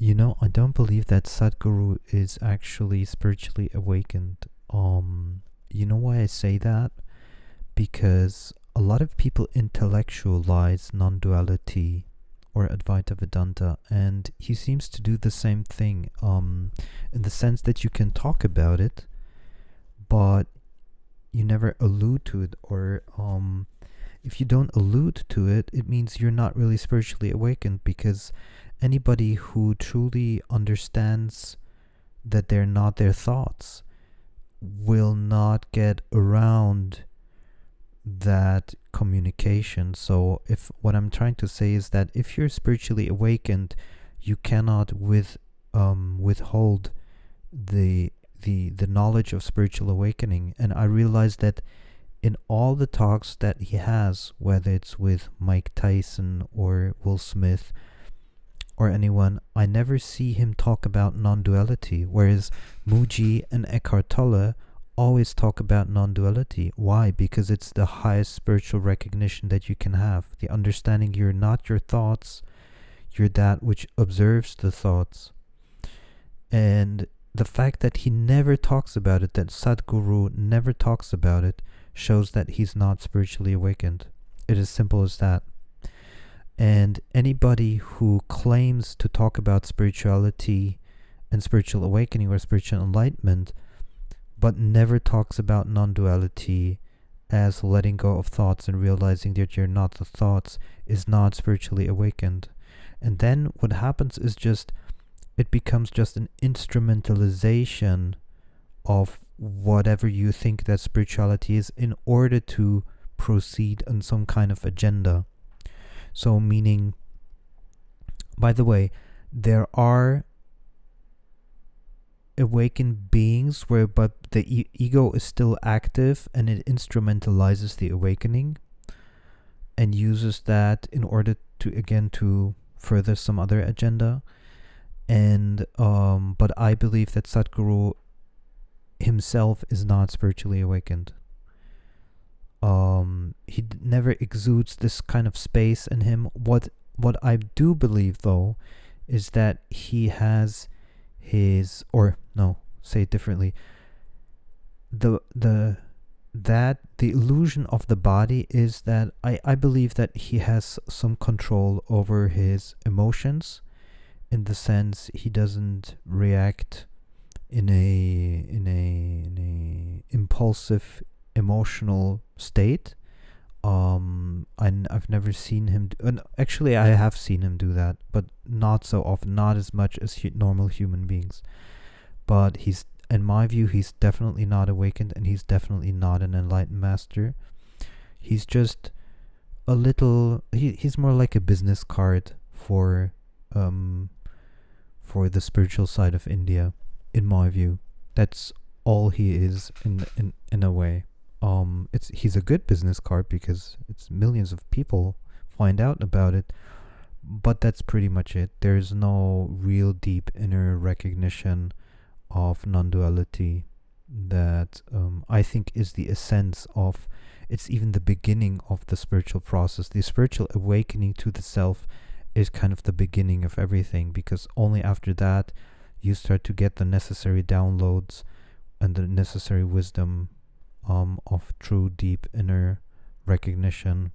I don't believe that Sadhguru is actually spiritually awakened. You know why I say that? Because a lot of people intellectualize non-duality or Advaita Vedanta, and he seems to do the same thing, in the sense that you can talk about it, but you never allude to it, or if you don't allude to it, it means you're not really spiritually awakened, because anybody who truly understands that they're not their thoughts will not get around that communication. So if what I'm trying to say is that if you're spiritually awakened, you cannot withhold the knowledge of spiritual awakening. And I realized that in all the talks that he has, whether it's with Mike Tyson or Will Smith or anyone, I never see him talk about non-duality, whereas Mooji and Eckhart Tolle always talk about non-duality. Why? Because it's the highest spiritual recognition that you can have. The understanding you're not your thoughts, you're that which observes the thoughts. And the fact that he never talks about it, that Sadhguru never talks about it, shows that he's not spiritually awakened. It is simple as that. And anybody who claims to talk about spirituality and spiritual awakening or spiritual enlightenment, but never talks about non-duality as letting go of thoughts and realizing that you're not the thoughts, is not spiritually awakened. And then what happens is just, it becomes just an instrumentalization of whatever you think that spirituality is in order to proceed on some kind of agenda. So meaning, by the way, there are awakened beings where but the ego is still active and it instrumentalizes the awakening and uses that in order to further some other agenda. And but I believe that Sadhguru himself is not spiritually awakened. He never exudes this kind of space in him. What I do believe, though, is that he has his, or no, say it differently. The illusion of the body is that I believe that he has some control over his emotions, in the sense he doesn't react in a impulsive emotional state. I've never seen him actually I have seen him do that, but not so often, not as much as normal human beings. But he's, in my view, he's definitely not awakened, and he's definitely not an enlightened master. He's just a little, he's more like a business card for the spiritual side of India, in my view. That's all he is in a way. He's a good business card because it's millions of people find out about it, but that's pretty much it. There's no real deep inner recognition of non-duality that I think is the essence of, it's even the beginning of the spiritual process. The spiritual awakening to the self is kind of the beginning of everything, because only after that you start to get the necessary downloads and the necessary wisdom of true deep inner recognition.